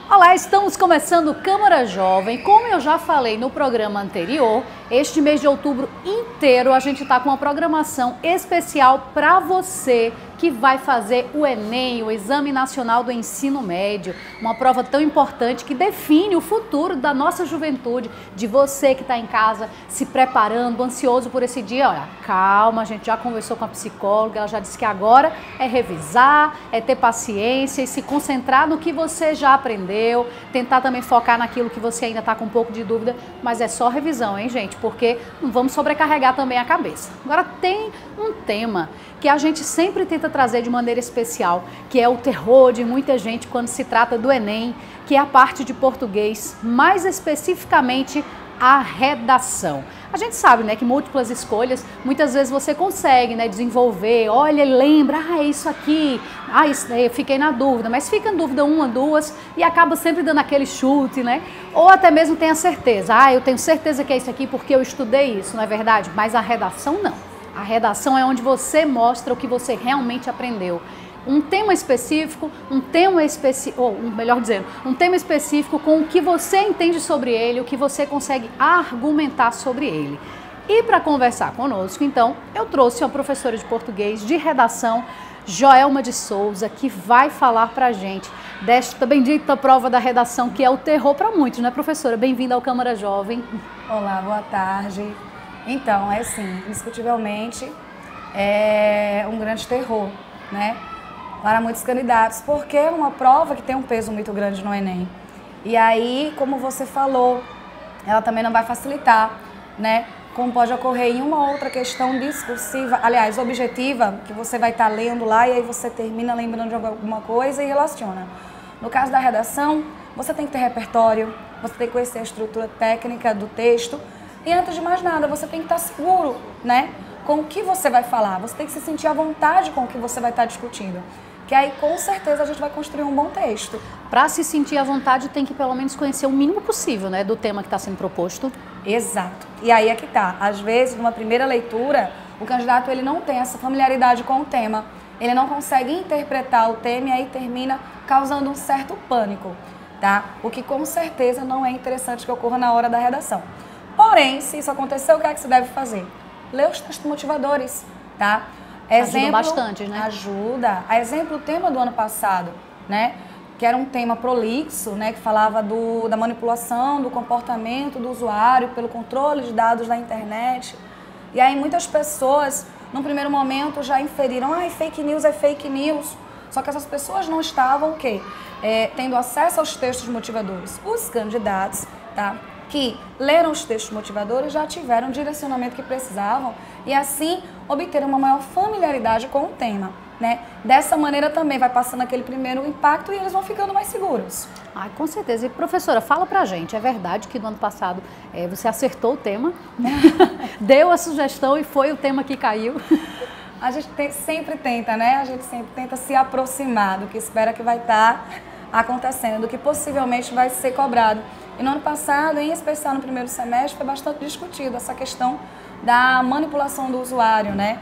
Olá, estamos começando o Câmara Jovem. Como eu já falei no programa anterior, este mês de outubro inteiro a gente está com uma programação especial para você que vai fazer o Enem, o Exame Nacional do Ensino Médio, uma prova tão importante que define o futuro da nossa juventude, de você que está em casa se preparando, ansioso por esse dia. Olha, calma, a gente já conversou com a psicóloga, ela já disse que agora é revisar, é ter paciência e se concentrar no que você já aprendeu, tentar também focar naquilo que você ainda está com um pouco de dúvida, mas é só revisão, hein, gente? Porque não vamos sobrecarregar também a cabeça. Agora tem um tema que a gente sempre tenta trazer de maneira especial, que é o terror de muita gente quando se trata do Enem, que é a parte de português, mais especificamente a redação. A gente sabe, né, que múltiplas escolhas, muitas vezes você consegue, né, desenvolver, olha, lembra, é isso aqui, isso daí eu fiquei na dúvida, mas fica em dúvida uma, duas e acaba sempre dando aquele chute, né? Ou até mesmo tem a certeza, eu tenho certeza que é isso aqui porque eu estudei isso, não é verdade? Mas a redação não. A redação é onde você mostra o que você realmente aprendeu. Um tema específico, um tema específico com o que você entende sobre ele, o que você consegue argumentar sobre ele. E para conversar conosco, então, eu trouxe uma professora de português de redação, Joelma de Souza, que vai falar para a gente desta bendita prova da redação, que é o terror para muitos, né, professora? Bem-vinda ao Câmara Jovem. Olá, boa tarde. Então, é assim, indiscutivelmente é um grande terror, né, para muitos candidatos, porque é uma prova que tem um peso muito grande no Enem. E aí, como você falou, ela também não vai facilitar, né, como pode ocorrer em uma outra questão discursiva, aliás, objetiva, que você vai estar lendo lá e aí você termina lembrando de alguma coisa e relaciona. No caso da redação, você tem que ter repertório, você tem que conhecer a estrutura técnica do texto. E antes de mais nada, você tem que estar seguro, né, com o que você vai falar. Você tem que se sentir à vontade com o que você vai estar discutindo. Que aí, com certeza, a gente vai construir um bom texto. Para se sentir à vontade, tem que pelo menos conhecer o mínimo possível, né, do tema que está sendo proposto. Exato. E aí é que tá. Às vezes, numa primeira leitura, o candidato ele não tem essa familiaridade com o tema. Ele não consegue interpretar o tema e aí termina causando um certo pânico, tá? O que com certeza não é interessante que ocorra na hora da redação. Porém, se isso acontecer, o que é que você deve fazer? Ler os textos motivadores, tá? Ajuda bastante, né? Ajuda. A exemplo, o tema do ano passado, né? Que era um tema prolixo, né? Que falava da manipulação, do comportamento do usuário pelo controle de dados da internet. E aí muitas pessoas, num primeiro momento, já inferiram, fake news é fake news. Só que essas pessoas não estavam, tendo acesso aos textos motivadores. Os candidatos, tá? Que leram os textos motivadores já tiveram o direcionamento que precisavam e assim obteram uma maior familiaridade com o tema, né? Dessa maneira também vai passando aquele primeiro impacto e eles vão ficando mais seguros. Com certeza. E professora, fala pra gente, é verdade que no ano passado você acertou o tema, deu a sugestão e foi o tema que caiu? A gente sempre tenta, né? A gente sempre tenta se aproximar do que espera que vai estar acontecendo, do que possivelmente vai ser cobrado. E no ano passado, em especial no primeiro semestre, foi bastante discutido essa questão da manipulação do usuário, né?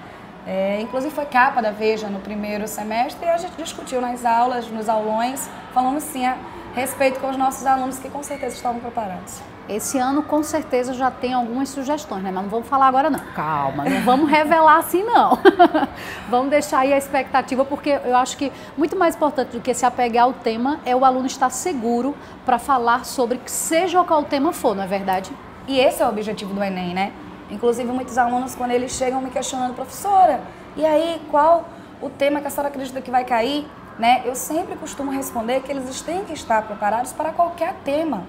Inclusive foi capa da Veja no primeiro semestre e a gente discutiu nas aulas, nos aulões, falando sim a respeito com os nossos alunos que com certeza estavam preparados. Esse ano com certeza já tem algumas sugestões, né? Mas não vamos falar agora não. Calma, não vamos revelar assim não. Vamos deixar aí a expectativa, porque eu acho que muito mais importante do que se apegar ao tema é o aluno estar seguro para falar sobre seja qual o tema for, não é verdade? E esse é o objetivo do Enem, né? Inclusive muitos alunos, quando eles chegam me questionando, professora, e aí qual o tema que a senhora acredita que vai cair? Né? Eu sempre costumo responder que eles têm que estar preparados para qualquer tema.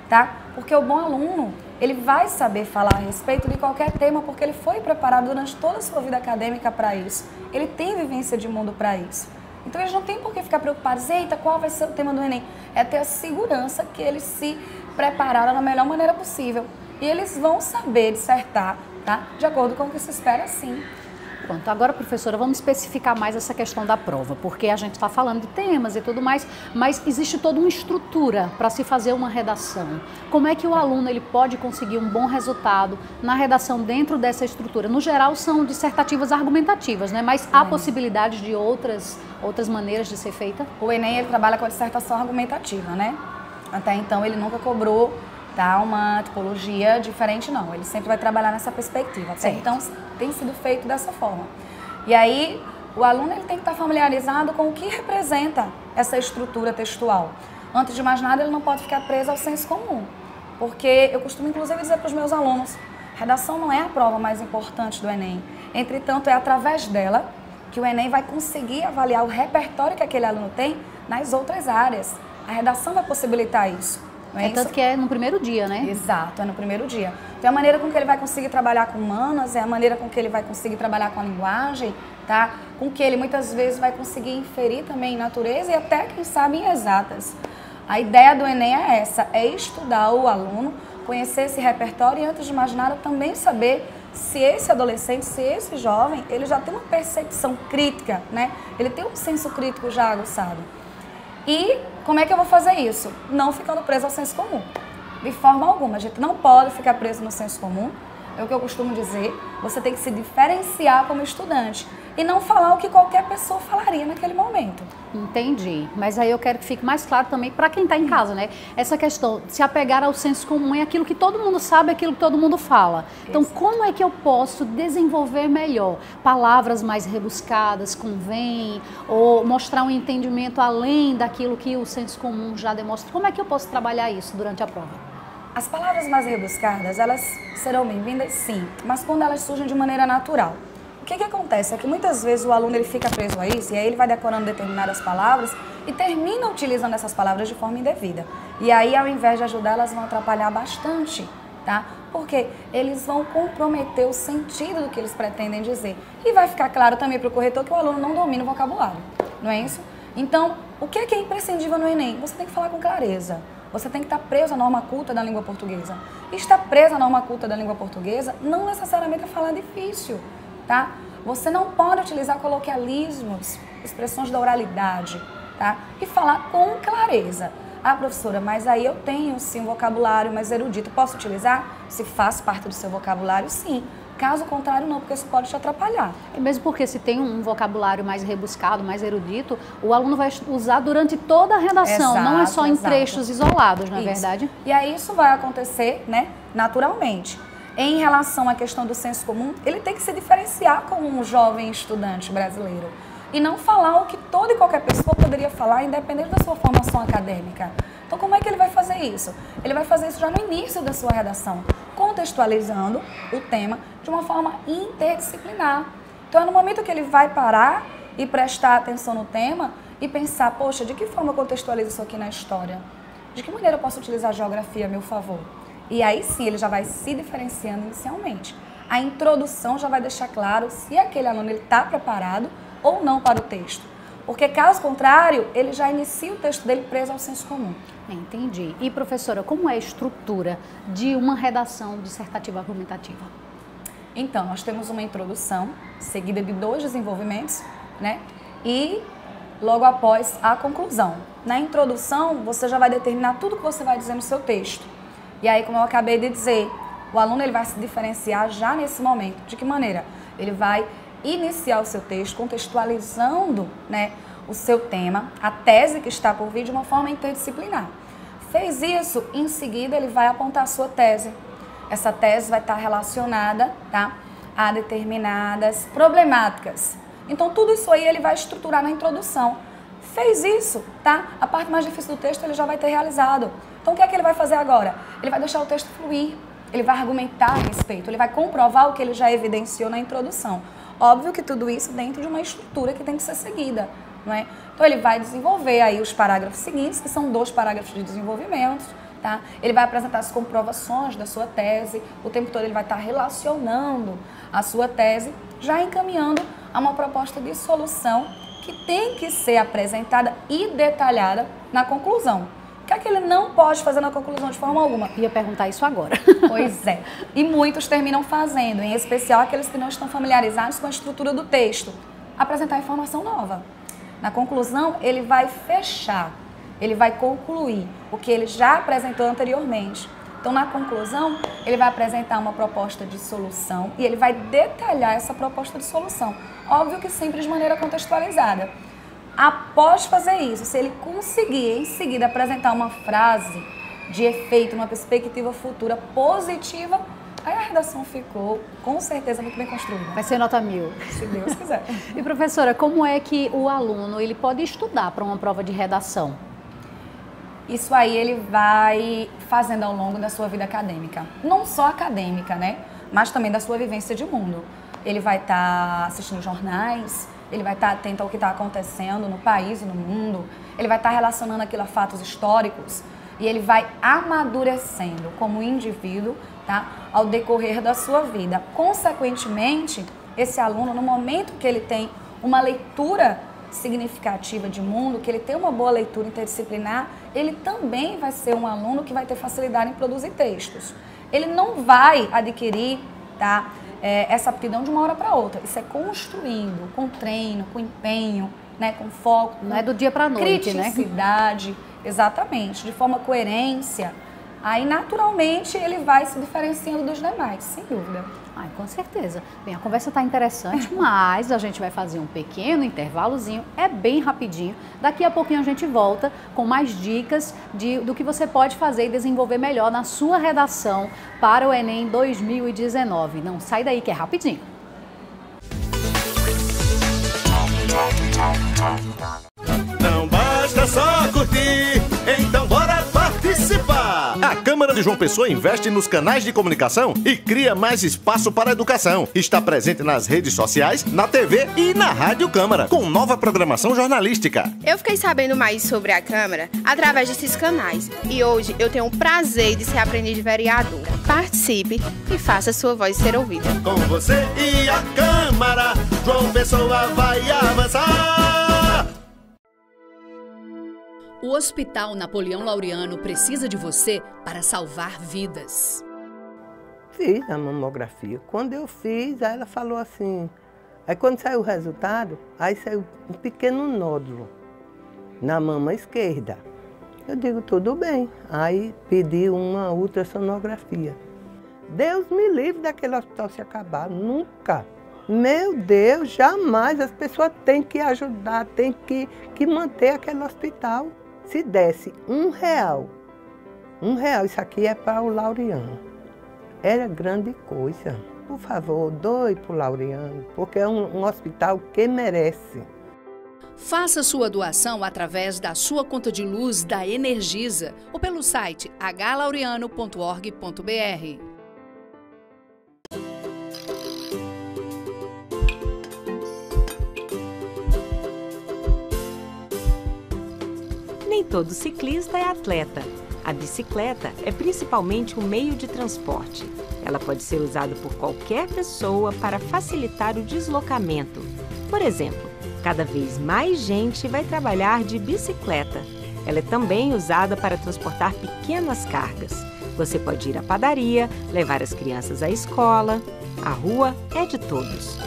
Tá? Porque o bom aluno, ele vai saber falar a respeito de qualquer tema porque ele foi preparado durante toda a sua vida acadêmica para isso. Ele tem vivência de mundo para isso. Então eles não têm por que ficar preocupados, eita, qual vai ser o tema do Enem? É ter a segurança que eles se prepararam da melhor maneira possível. E eles vão saber dissertar, tá? De acordo com o que se espera, sim. Pronto, agora, professora, vamos especificar mais essa questão da prova, porque a gente está falando de temas e tudo mais, mas existe toda uma estrutura para se fazer uma redação. Como é que o aluno ele pode conseguir um bom resultado na redação dentro dessa estrutura? No geral, são dissertativas argumentativas, né? Mas há possibilidade de outras maneiras de ser feita? O Enem, ele trabalha com a dissertação argumentativa, né? Até então, ele nunca cobrou, tá, uma tipologia diferente, não. Ele sempre vai trabalhar nessa perspectiva. Até então, tem sido feito dessa forma. E aí, o aluno ele tem que estar familiarizado com o que representa essa estrutura textual. Antes de mais nada, ele não pode ficar preso ao senso comum. Porque eu costumo, inclusive, dizer para os meus alunos, redação não é a prova mais importante do Enem. Entretanto, é através dela que o Enem vai conseguir avaliar o repertório que aquele aluno tem nas outras áreas. A redação vai possibilitar isso. Não é tanto isso? que é no primeiro dia, né? Exato, é no primeiro dia. Então, a maneira com que ele vai conseguir trabalhar com humanas, é a maneira com que ele vai conseguir trabalhar com a linguagem, tá? Com que ele muitas vezes vai conseguir inferir também em natureza e até, quem sabe, em exatas. A ideia do Enem é essa, é estudar o aluno, conhecer esse repertório e, antes de mais nada, também saber se esse adolescente, se esse jovem, ele já tem uma percepção crítica, né? Ele tem um senso crítico já aguçado. E como é que eu vou fazer isso? Não ficando preso ao senso comum. De forma alguma, a gente não pode ficar preso no senso comum. É o que eu costumo dizer, você tem que se diferenciar como estudante e não falar o que qualquer pessoa falaria naquele momento. Entendi, mas aí eu quero que fique mais claro também para quem está em casa, né? Essa questão de se apegar ao senso comum é aquilo que todo mundo sabe, aquilo que todo mundo fala. Então, Exato. Como é que eu posso desenvolver melhor? Palavras mais rebuscadas convém? Ou mostrar um entendimento além daquilo que o senso comum já demonstra? Como é que eu posso trabalhar isso durante a prova? As palavras mais rebuscadas, elas serão bem-vindas, sim, mas quando elas surgem de maneira natural. O que acontece é que muitas vezes o aluno ele fica preso a isso e aí ele vai decorando determinadas palavras e termina utilizando essas palavras de forma indevida. E aí, ao invés de ajudar, elas vão atrapalhar bastante, tá? Porque eles vão comprometer o sentido do que eles pretendem dizer. E vai ficar claro também para o corretor que o aluno não domina o vocabulário, não é isso? Então, o que é imprescindível no Enem? Você tem que falar com clareza. Você tem que estar preso à norma culta da língua portuguesa. E estar preso à norma culta da língua portuguesa não necessariamente é falar difícil, tá? Você não pode utilizar coloquialismos, expressões da oralidade, tá? E falar com clareza. Ah, professora, mas aí eu tenho sim um vocabulário mais erudito. Posso utilizar? Se faz parte do seu vocabulário, sim. Caso contrário, não, porque isso pode te atrapalhar. E mesmo porque se tem um vocabulário mais rebuscado, mais erudito, o aluno vai usar durante toda a redação, Exato, não é só em exato. trechos isolados, não é Isso. verdade? E aí isso vai acontecer, né, naturalmente. Em relação à questão do senso comum, ele tem que se diferenciar como um jovem estudante brasileiro e não falar o que toda e qualquer pessoa poderia falar, independente da sua formação acadêmica. Então, como é que ele vai fazer isso? Ele vai fazer isso já no início da sua redação, contextualizando o tema de uma forma interdisciplinar. Então, é no momento que ele vai parar e prestar atenção no tema e pensar, poxa, de que forma eu contextualizo isso aqui na história? De que maneira eu posso utilizar a geografia a meu favor? E aí sim, ele já vai se diferenciando inicialmente. A introdução já vai deixar claro se aquele aluno está preparado ou não para o texto. Porque, caso contrário, ele já inicia o texto dele preso ao senso comum. Entendi. E, professora, como é a estrutura de uma redação dissertativa argumentativa? Então, nós temos uma introdução, seguida de 2 desenvolvimentos, né? E logo após a conclusão. Na introdução, você já vai determinar tudo que você vai dizer no seu texto. E aí, como eu acabei de dizer, o aluno ele vai se diferenciar já nesse momento. De que maneira? Ele vai iniciar o seu texto contextualizando, né, o seu tema, a tese que está por vir de uma forma interdisciplinar. Fez isso, em seguida ele vai apontar a sua tese. Essa tese vai estar relacionada, tá, a determinadas problemáticas. Então tudo isso aí ele vai estruturar na introdução. Fez isso, tá? A parte mais difícil do texto ele já vai ter realizado. Então o que é que ele vai fazer agora? Ele vai deixar o texto fluir, ele vai argumentar a respeito, ele vai comprovar o que ele já evidenciou na introdução. Óbvio que tudo isso dentro de uma estrutura que tem que ser seguida, não é? Então ele vai desenvolver aí os parágrafos seguintes, que são 2 parágrafos de desenvolvimento, tá? Ele vai apresentar as comprovações da sua tese, o tempo todo ele vai estar relacionando a sua tese, já encaminhando a uma proposta de solução que tem que ser apresentada e detalhada na conclusão. O que é que ele não pode fazer na conclusão de forma alguma? Ia perguntar isso agora. Pois é. E muitos terminam fazendo, em especial aqueles que não estão familiarizados com a estrutura do texto. Apresentar informação nova. Na conclusão, ele vai fechar, ele vai concluir o que ele já apresentou anteriormente. Então, na conclusão, ele vai apresentar uma proposta de solução e ele vai detalhar essa proposta de solução. Óbvio que sempre de maneira contextualizada. Após fazer isso, se ele conseguir em seguida apresentar uma frase de efeito, uma perspectiva futura positiva, aí a redação ficou, com certeza, muito bem construída. Vai ser nota 1000. Se Deus quiser. E professora, como é que o aluno ele pode estudar para uma prova de redação? Isso aí ele vai fazendo ao longo da sua vida acadêmica. Não só acadêmica, né? Mas também da sua vivência de mundo. Ele vai estar assistindo jornais, ele vai estar atento ao que está acontecendo no país e no mundo, ele vai estar relacionando aquilo a fatos históricos e ele vai amadurecendo como indivíduo, tá? Ao decorrer da sua vida. Consequentemente, esse aluno, no momento que ele tem uma leitura significativa de mundo, que ele tem uma boa leitura interdisciplinar, ele também vai ser um aluno que vai ter facilidade em produzir textos. Ele não vai adquirir, tá, essa aptidão de uma hora para outra. Isso é construindo, com treino, com empenho, né, com foco. Não é do dia para a noite, né? Criticidade, exatamente, de forma coerência. Aí, naturalmente, ele vai se diferenciando dos demais, sem dúvida. Ai, com certeza. Bem, a conversa está interessante, mas a gente vai fazer um pequeno intervalozinho, é bem rapidinho. Daqui a pouquinho a gente volta com mais dicas do que você pode fazer e desenvolver melhor na sua redação para o Enem 2019. Não sai daí que é rapidinho. Não basta só curtir, então bora participar! A Câmara de João Pessoa investe nos canais de comunicação e cria mais espaço para a educação. Está presente nas redes sociais, na TV e na Rádio Câmara, com nova programação jornalística. Eu fiquei sabendo mais sobre a Câmara através desses canais e hoje eu tenho o prazer de ser aprendiz de vereadora. Participe e faça sua voz ser ouvida. Com você e a Câmara, João Pessoa vai avançar! O Hospital Napoleão Laureano precisa de você para salvar vidas. Fiz a mamografia. Quando eu fiz, aí ela falou assim... Aí quando saiu o resultado, aí saiu um pequeno nódulo na mama esquerda. Eu digo, tudo bem. Aí pedi uma ultrassonografia. Deus me livre daquele hospital se acabar. Nunca. Meu Deus, jamais. As pessoas têm que ajudar, têm que manter aquele hospital. Se desse R$1, isso aqui é para o Laureano. Era grande coisa. Por favor, doe para o Laureano, porque é um hospital que merece. Faça sua doação através da sua conta de luz da Energisa ou pelo site hlaureano.org.br. Nem todo ciclista é atleta. A bicicleta é principalmente um meio de transporte. Ela pode ser usada por qualquer pessoa para facilitar o deslocamento. Por exemplo, cada vez mais gente vai trabalhar de bicicleta. Ela é também usada para transportar pequenas cargas. Você pode ir à padaria, levar as crianças à escola. A rua é de todos.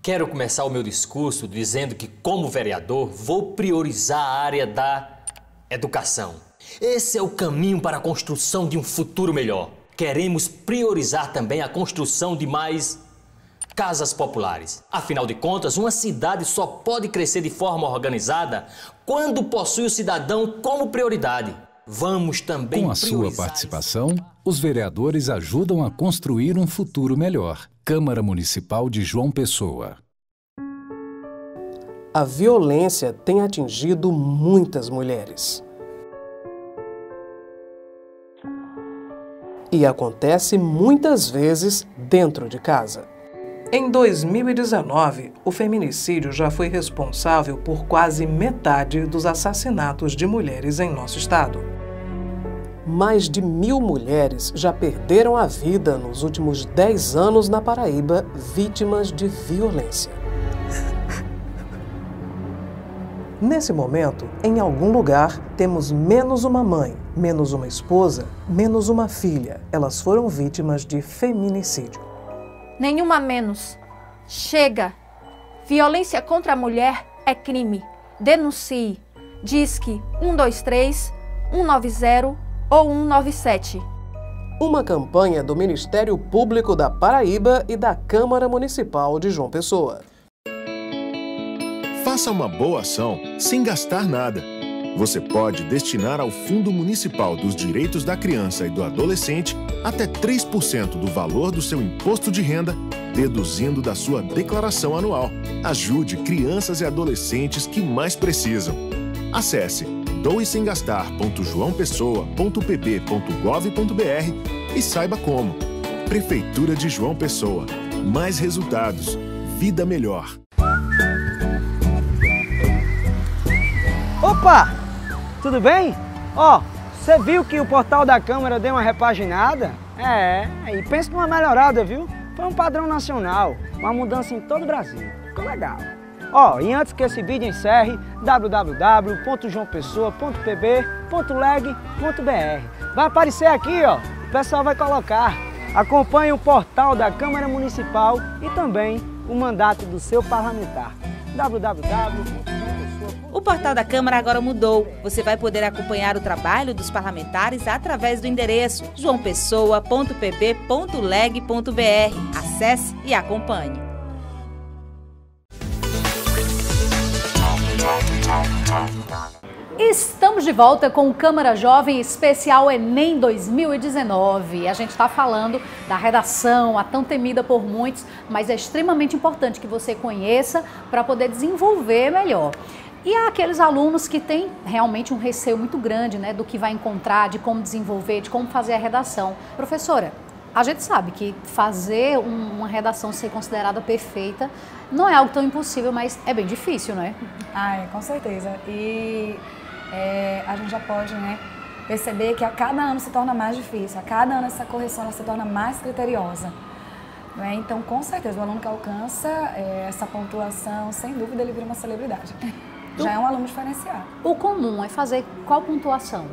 Quero começar o meu discurso dizendo que, como vereador, vou priorizar a área da educação. Esse é o caminho para a construção de um futuro melhor. Queremos priorizar também a construção de mais casas populares. Afinal de contas, uma cidade só pode crescer de forma organizada quando possui o cidadão como prioridade. Vamos também Com a sua participação, os vereadores ajudam a construir um futuro melhor. Câmara Municipal de João Pessoa. A violência tem atingido muitas mulheres. E acontece muitas vezes dentro de casa. Em 2019, o feminicídio já foi responsável por quase metade dos assassinatos de mulheres em nosso estado. Mais de 1000 mulheres já perderam a vida nos últimos 10 anos na Paraíba, vítimas de violência. Nesse momento, em algum lugar, temos menos uma mãe, menos uma esposa, menos uma filha. Elas foram vítimas de feminicídio. Nenhuma menos. Chega! Violência contra a mulher é crime. Denuncie. Disque 123, 190 ou 197. Uma campanha do Ministério Público da Paraíba e da Câmara Municipal de João Pessoa. Faça uma boa ação sem gastar nada. Você pode destinar ao Fundo Municipal dos Direitos da Criança e do Adolescente até 3% do valor do seu imposto de renda, deduzindo da sua declaração anual. Ajude crianças e adolescentes que mais precisam. Acesse doesemgastar.joaopessoa.pp.gov.br e saiba como. Prefeitura de João Pessoa. Mais resultados. Vida melhor. Opa! Tudo bem? Ó, você viu que o portal da Câmara deu uma repaginada? E pensa numa melhorada, viu? Foi um padrão nacional, uma mudança em todo o Brasil. Ficou legal. Ó, e antes que esse vídeo encerre, www.joaopessoa.pb.leg.br. Vai aparecer aqui, ó, o pessoal vai colocar. Acompanhe o portal da Câmara Municipal e também o mandato do seu parlamentar. O portal da Câmara agora mudou. Você vai poder acompanhar o trabalho dos parlamentares através do endereço joaopessoa.pb.leg.br. Acesse e acompanhe. Estamos de volta com o Câmara Jovem Especial Enem 2019. A gente está falando da redação, a tão temida por muitos, mas é extremamente importante que você conheça para poder desenvolver melhor. E há aqueles alunos que têm realmente um receio muito grande, né, do que vai encontrar, de como desenvolver, de como fazer a redação. Professora, a gente sabe que fazer uma redação ser considerada perfeita não é algo tão impossível, mas é bem difícil, não é? Com certeza. E a gente já pode, né, perceber que a cada ano se torna mais difícil, a cada ano essa correção ela se torna mais criteriosa. Né? Então, com certeza, o aluno que alcança essa pontuação, sem dúvida, ele vira uma celebridade. Já é um aluno diferenciado. O comum é fazer qual pontuação?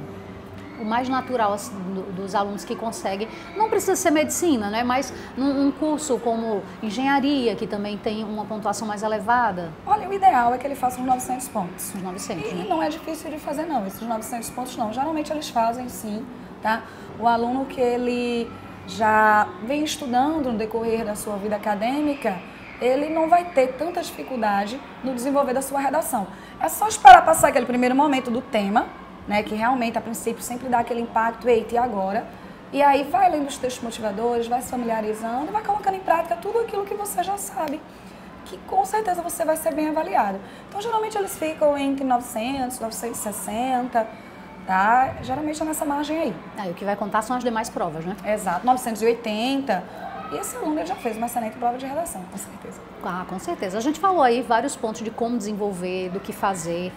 O mais natural assim, dos alunos que conseguem, não precisa ser medicina, né? Mas um curso como engenharia, que também tem uma pontuação mais elevada. Olha, o ideal é que ele faça uns 900 pontos. Uns 900, e né? não é difícil de fazer, não. Esses 900 pontos, não. Geralmente eles fazem, sim, tá? O aluno que ele já vem estudando no decorrer da sua vida acadêmica, ele não vai ter tanta dificuldade no desenvolver da sua redação. É só esperar passar aquele primeiro momento do tema, né, que realmente, a princípio, sempre dá aquele impacto, eita, e agora? E aí vai lendo os textos motivadores, vai se familiarizando e vai colocando em prática tudo aquilo que você já sabe, que com certeza você vai ser bem avaliado. Então, geralmente, eles ficam entre 900, 960, tá? Geralmente é nessa margem aí. Aí o que vai contar são as demais provas, né? Exato, 980. E esse aluno ele já fez uma excelente prova de redação, com certeza. Com certeza. A gente falou aí vários pontos de como desenvolver, do que fazer.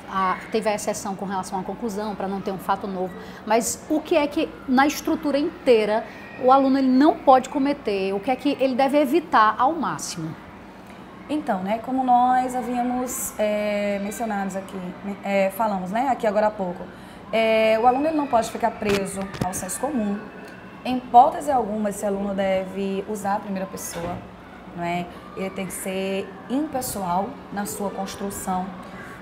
Teve a exceção com relação à conclusão, para não ter um fato novo. Mas o que é que, na estrutura inteira, o aluno ele não pode cometer? O que é que ele deve evitar ao máximo? Então, né, como nós havíamos mencionado aqui, falamos, né, aqui agora há pouco, o aluno ele não pode ficar preso ao senso comum. Em hipótese alguma, esse aluno deve usar a primeira pessoa, não é? Ele tem que ser impessoal na sua construção.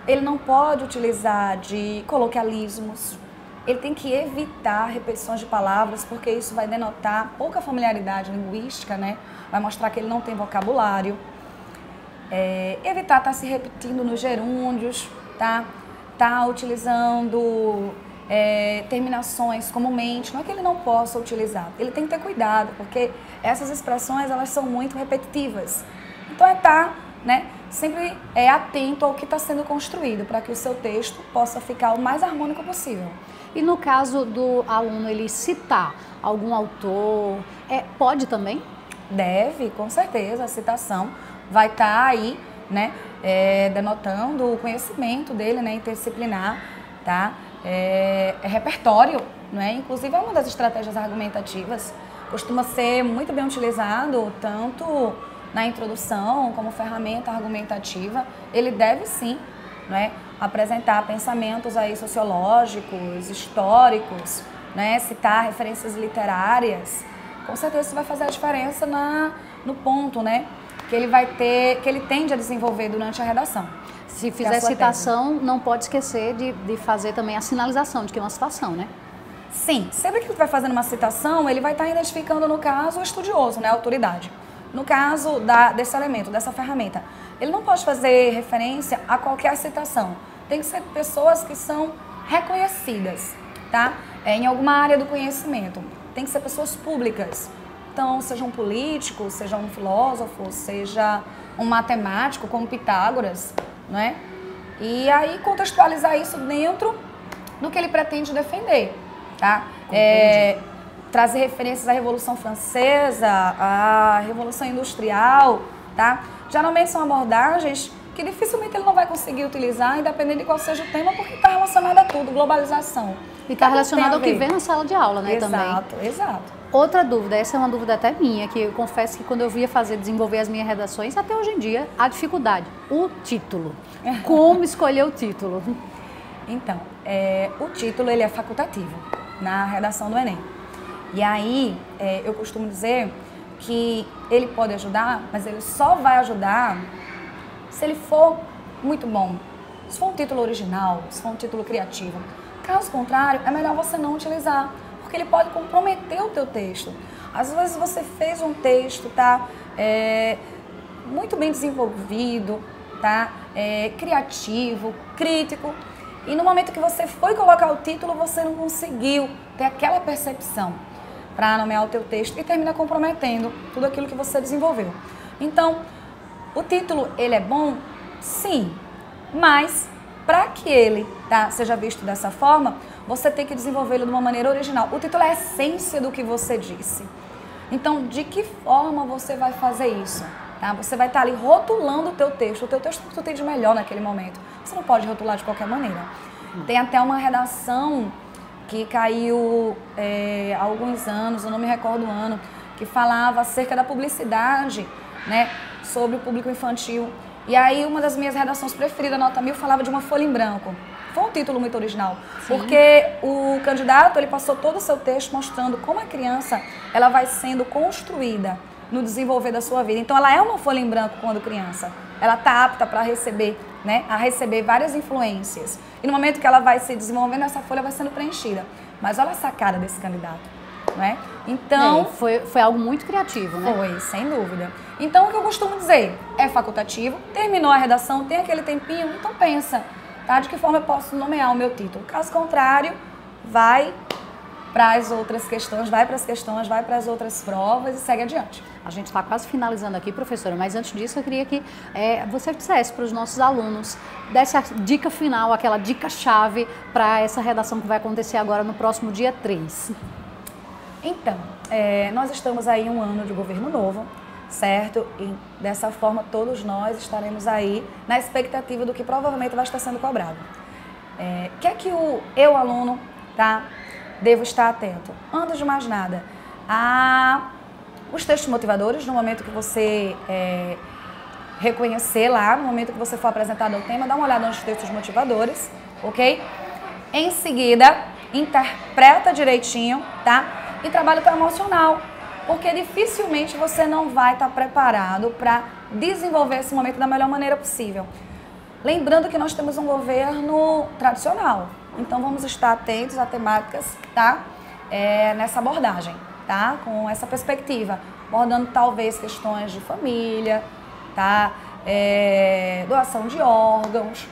Ele não pode utilizar de coloquialismos. Ele tem que evitar repetições de palavras, porque isso vai denotar pouca familiaridade linguística, né? Vai mostrar que ele não tem vocabulário. Evitar estar se repetindo nos gerúndios, tá? Tá utilizando terminações comumente, não é que ele não possa utilizar, ele tem que ter cuidado, porque essas expressões elas são muito repetitivas. Então estar, né, sempre atento ao que está sendo construído, para que o seu texto possa ficar o mais harmônico possível. E no caso do aluno ele citar algum autor, pode também? Deve, com certeza, a citação vai estar aí, né, denotando o conhecimento dele, né, interdisciplinar, tá? é repertório, não é? Inclusive é uma das estratégias argumentativas, costuma ser muito bem utilizado tanto na introdução como ferramenta argumentativa. Ele deve sim, não é, apresentar pensamentos aí sociológicos, históricos, né, citar referências literárias. Com certeza isso vai fazer a diferença no ponto, né, que ele tende a desenvolver durante a redação. Se fizer citação, não pode esquecer de fazer também a sinalização de que é uma citação, né? Sim, sempre que ele vai fazendo uma citação, ele vai estar identificando, no caso, o estudioso, né, a autoridade. No caso desse elemento, dessa ferramenta, ele não pode fazer referência a qualquer citação. Tem que ser pessoas que são reconhecidas, tá? Em alguma área do conhecimento. Tem que ser pessoas públicas. Então, seja um político, seja um filósofo, seja um matemático, como Pitágoras, não é? E aí contextualizar isso dentro do que ele pretende defender, tá? Trazer referências à Revolução Francesa, à Revolução Industrial, tá? Geralmente são abordagens que dificilmente ele não vai conseguir utilizar, independente de qual seja o tema, porque está relacionado a tudo, globalização. E está relacionado ao que vem na sala de aula, né, exato, também. Exato. Outra dúvida, essa é uma dúvida até minha, que eu confesso que quando eu via desenvolver as minhas redações, até hoje em dia, a dificuldade, o título. Como escolher o título? Então, o título ele é facultativo na redação do Enem. E aí, eu costumo dizer que ele pode ajudar, mas ele só vai ajudar se ele for muito bom. Se for um título original, se for um título criativo. Caso contrário, é melhor você não utilizar, porque ele pode comprometer o teu texto. Às vezes você fez um texto, tá, muito bem desenvolvido, tá, criativo, crítico, e no momento que você foi colocar o título, você não conseguiu ter aquela percepção para nomear o teu texto e termina comprometendo tudo aquilo que você desenvolveu. Então, o título, ele é bom? Sim, mas para que ele, tá, seja visto dessa forma, você tem que desenvolvê-lo de uma maneira original. O título é a essência do que você disse. Então, de que forma você vai fazer isso? Tá? Você vai estar ali rotulando o teu texto que tu tem de melhor naquele momento. Você não pode rotular de qualquer maneira. Tem até uma redação que caiu há alguns anos, eu não me recordo o ano, que falava acerca da publicidade, né, sobre o público infantil. E aí uma das minhas redações preferidas, nota 1000, falava de uma folha em branco. Foi um título muito original, sim, porque o candidato ele passou todo o seu texto mostrando como a criança ela vai sendo construída no desenvolver da sua vida. Então ela é uma folha em branco quando criança. Ela está apta para receber, né, a receber várias influências. E no momento que ela vai se desenvolvendo, essa folha vai sendo preenchida. Mas olha a sacada desse candidato, né? Então, foi algo muito criativo, né? Foi, sem dúvida. Então, o que eu costumo dizer é facultativo, terminou a redação, tem aquele tempinho, então pensa, tá? De que forma eu posso nomear o meu título? Caso contrário, vai para as outras questões, vai para as questões, vai para as outras provas e segue adiante. A gente está quase finalizando aqui, professora, mas antes disso eu queria que você dissesse para os nossos alunos, desse a dica final, aquela dica-chave para essa redação que vai acontecer agora no próximo dia 3. Então, nós estamos aí em um ano de governo novo, certo? E dessa forma todos nós estaremos aí na expectativa do que provavelmente vai estar sendo cobrado. O que é que eu, aluno, tá, devo estar atento? Antes de mais nada, os textos motivadores, no momento que você reconhecer lá, no momento que você for apresentado ao tema, dá uma olhada nos textos motivadores, ok? Em seguida, interpreta direitinho, tá? E trabalha o teu emocional, porque dificilmente você não vai estar preparado para desenvolver esse momento da melhor maneira possível. Lembrando que nós temos um governo tradicional, então vamos estar atentos a temáticas, tá? Nessa abordagem, tá? Com essa perspectiva, abordando talvez questões de família, tá? Doação de órgãos,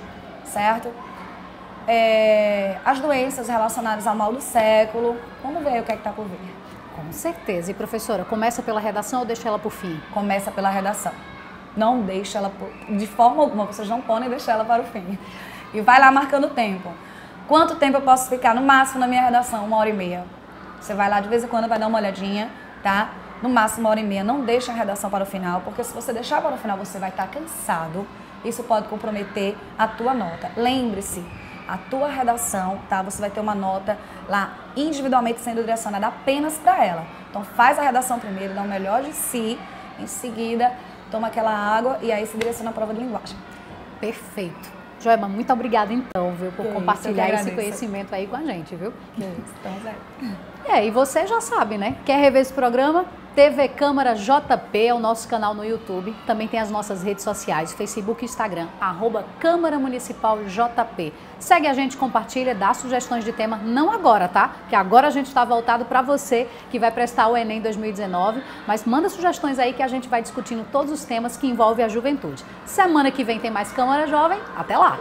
certo? As doenças relacionadas ao mal do século. Vamos ver o que é que está por vir. Com certeza. E professora, começa pela redação ou deixa ela por fim? Começa pela redação. Não deixa ela de forma alguma, vocês não podem deixar ela para o fim. E vai lá marcando o tempo. Quanto tempo eu posso ficar? No máximo na minha redação, 1h30. Você vai lá de vez em quando, vai dar uma olhadinha, tá? No máximo 1h30. Não deixa a redação para o final, porque se você deixar para o final, você vai estar cansado. Isso pode comprometer a tua nota. Lembre-se, a tua redação, tá? Você vai ter uma nota lá individualmente sendo direcionada apenas para ela. Então faz a redação primeiro, dá o melhor de si, em seguida toma aquela água e aí se direciona a prova de linguagem. Perfeito. Joelma, muito obrigada então, viu, por compartilhar esse conhecimento aí com a gente, viu? Estamos aí. E você já sabe, né? Quer rever esse programa? TV Câmara JP é o nosso canal no YouTube. Também tem as nossas redes sociais, Facebook e Instagram, @Câmara Municipal JP. Segue a gente, compartilha, dá sugestões de tema, não agora, tá? Que agora a gente está voltado para você que vai prestar o Enem 2019, mas manda sugestões aí que a gente vai discutindo todos os temas que envolvem a juventude. Semana que vem tem mais Câmara Jovem, até lá!